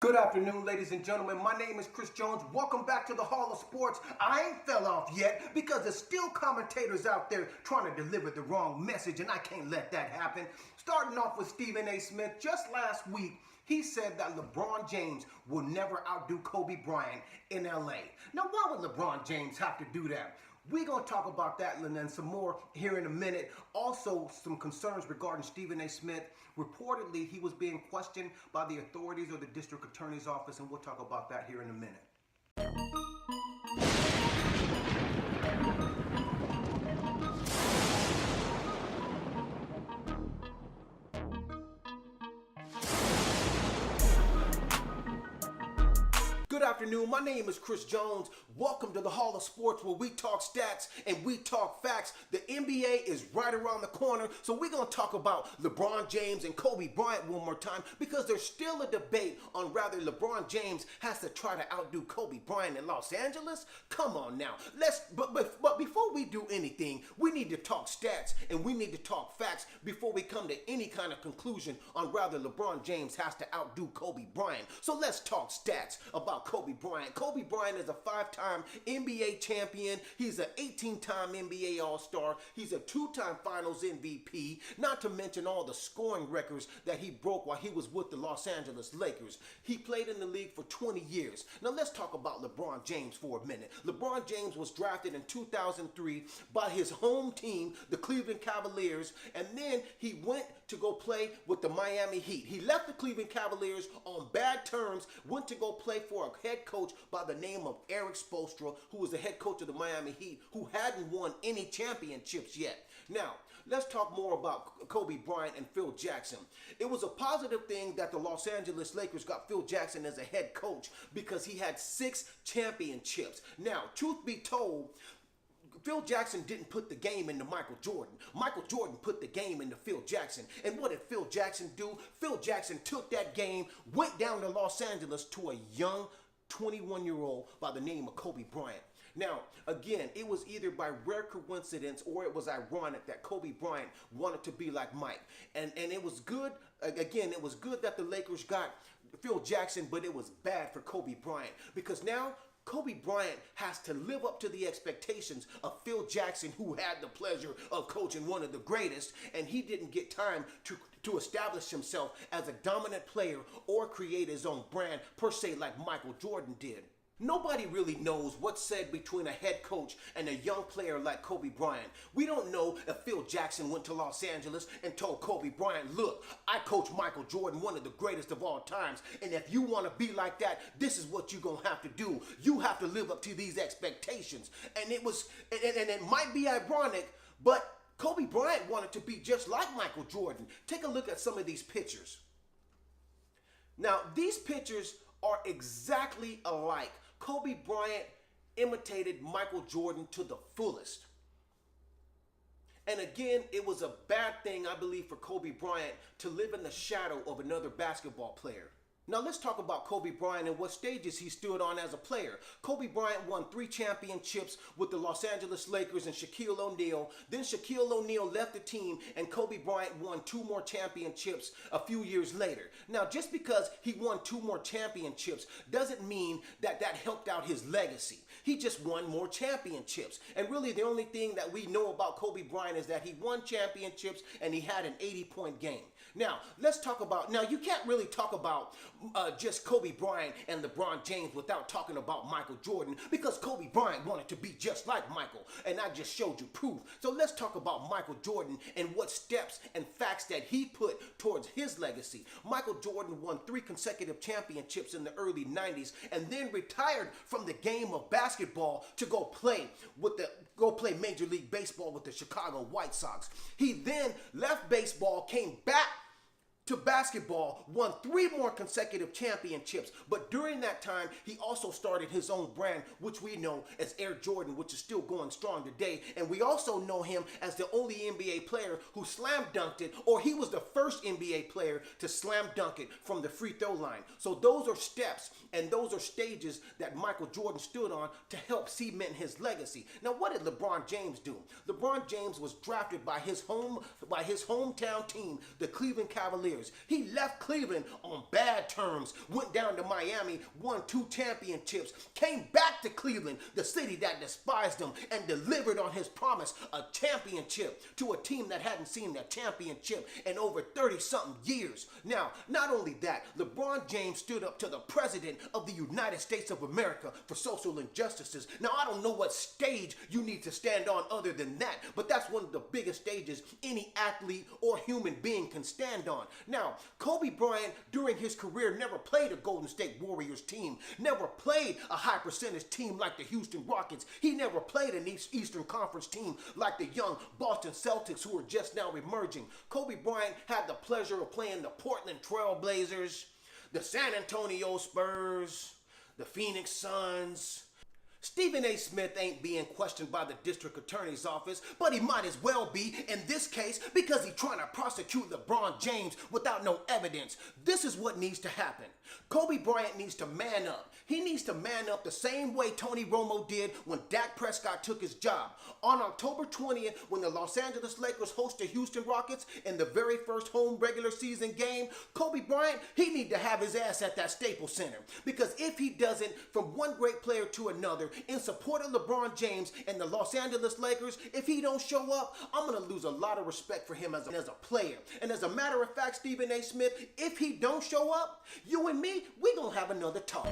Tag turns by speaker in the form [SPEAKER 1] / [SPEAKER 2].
[SPEAKER 1] Good afternoon, ladies and gentlemen. My name is Chris Jones. Welcome back to the Hall of Sports. I ain't fell off yet because there's still commentators out there trying to deliver the wrong message, and I can't let that happen. Starting off with Stephen A. Smith, just last week, he said that LeBron James will never outdo Kobe Bryant in LA. Now, why would LeBron James have to do that? We're going to talk about that and then some more here in a minute. Also, some concerns regarding Stephen A. Smith. Reportedly, he was being questioned by the authorities or the district attorney's office, and we'll talk about that here in a minute. Good afternoon. My name is Chris Jones. Welcome to the Hall of Sports, where we talk stats and we talk facts. The NBA is right around the corner, so we're going to talk about LeBron James and Kobe Bryant one more time because there's still a debate on whether LeBron James has to try to outdo Kobe Bryant in Los Angeles. Come on now. But before we do anything, we need to talk stats and we need to talk facts before we come to any kind of conclusion on whether LeBron James has to outdo Kobe Bryant. So let's talk stats about Kobe Bryant. Kobe Bryant is a 5-time NBA champion. He's an 18-time NBA All-Star. He's a 2-time Finals MVP, not to mention all the scoring records that he broke while he was with the Los Angeles Lakers. He played in the league for 20 years. Now let's talk about LeBron James for a minute. LeBron James was drafted in 2003 by his home team, the Cleveland Cavaliers, and then he went to go play with the Miami Heat. He left the Cleveland Cavaliers on bad terms, went to go play for a head coach by the name of Eric Spoelstra, who was the head coach of the Miami Heat, who hadn't won any championships yet. Now, let's talk more about Kobe Bryant and Phil Jackson. It was a positive thing that the Los Angeles Lakers got Phil Jackson as a head coach because he had 6 championships. Now, truth be told, Phil Jackson didn't put the game into Michael Jordan. Michael Jordan put the game into Phil Jackson. And what did Phil Jackson do? Phil Jackson took that game, went down to Los Angeles to a young 21-year-old by the name of Kobe Bryant. Now, again, it was either by rare coincidence or it was ironic that Kobe Bryant wanted to be like Mike. And it was good, again, it was good that the Lakers got Phil Jackson, but it was bad for Kobe Bryant because now Kobe Bryant has to live up to the expectations of Phil Jackson, who had the pleasure of coaching one of the greatest, and he didn't get time to establish himself as a dominant player or create his own brand, per se, like Michael Jordan did. Nobody really knows what's said between a head coach and a young player like Kobe Bryant. We don't know if Phil Jackson went to Los Angeles and told Kobe Bryant, look, I coach Michael Jordan, one of the greatest of all times, and if you want to be like that, this is what you're going to have to do. You have to live up to these expectations. And it might be ironic, but Kobe Bryant wanted to be just like Michael Jordan. Take a look at some of these pictures. Now, these pictures are exactly alike. Kobe Bryant imitated Michael Jordan to the fullest. And again, it was a bad thing, I believe, for Kobe Bryant to live in the shadow of another basketball player. Now let's talk about Kobe Bryant and what stages he stood on as a player. Kobe Bryant won 3 championships with the Los Angeles Lakers and Shaquille O'Neal. Then Shaquille O'Neal left the team and Kobe Bryant won 2 more championships a few years later. Now just because he won 2 more championships doesn't mean that that helped out his legacy. He just won more championships. And really the only thing that we know about Kobe Bryant is that he won championships and he had an 80-point game. Now, let's talk about, now you can't really talk about just Kobe Bryant and LeBron James without talking about Michael Jordan because Kobe Bryant wanted to be just like Michael, and I just showed you proof. So let's talk about Michael Jordan and what steps and facts that he put towards his legacy. Michael Jordan won 3 consecutive championships in the early 90s and then retired from the game of basketball to go play Major League Baseball with the Chicago White Sox. He then left baseball, came back to basketball, won 3 more consecutive championships, but during that time, he also started his own brand, which we know as Air Jordan, which is still going strong today, and we also know him as the only NBA player who slam dunked it, or he was the first NBA player to slam dunk it from the free throw line. So those are steps, and those are stages that Michael Jordan stood on to help cement his legacy. Now, what did LeBron James do? LeBron James was drafted by his hometown team, the Cleveland Cavaliers. years. He left Cleveland on bad terms, went down to Miami, won 2 championships, came back to Cleveland, the city that despised him, and delivered on his promise, a championship, to a team that hadn't seen a championship in over 30-something years. Now, not only that, LeBron James stood up to the President of the United States of America for social injustices. Now, I don't know what stage you need to stand on other than that, but that's one of the biggest stages any athlete or human being can stand on. Now, Kobe Bryant, during his career, never played a Golden State Warriors team, never played a high percentage team like the Houston Rockets. He never played an Eastern Conference team like the young Boston Celtics, who are just now emerging. Kobe Bryant had the pleasure of playing the Portland Trail Blazers, the San Antonio Spurs, the Phoenix Suns. Stephen A. Smith ain't being questioned by the district attorney's office, but he might as well be in this case because he's trying to prosecute LeBron James without no evidence. This is what needs to happen. Kobe Bryant needs to man up. He needs to man up the same way Tony Romo did when Dak Prescott took his job. On October 20th, when the Los Angeles Lakers host the Houston Rockets in the very first home regular season game, Kobe Bryant, he need to have his ass at that Staples Center. Because if he doesn't, from one great player to another, in support of LeBron James and the Los Angeles Lakers, if he don't show up, I'm going to lose a lot of respect for him as a player. And as a matter of fact, Stephen A. Smith, if he don't show up, you and me, we going to have another talk.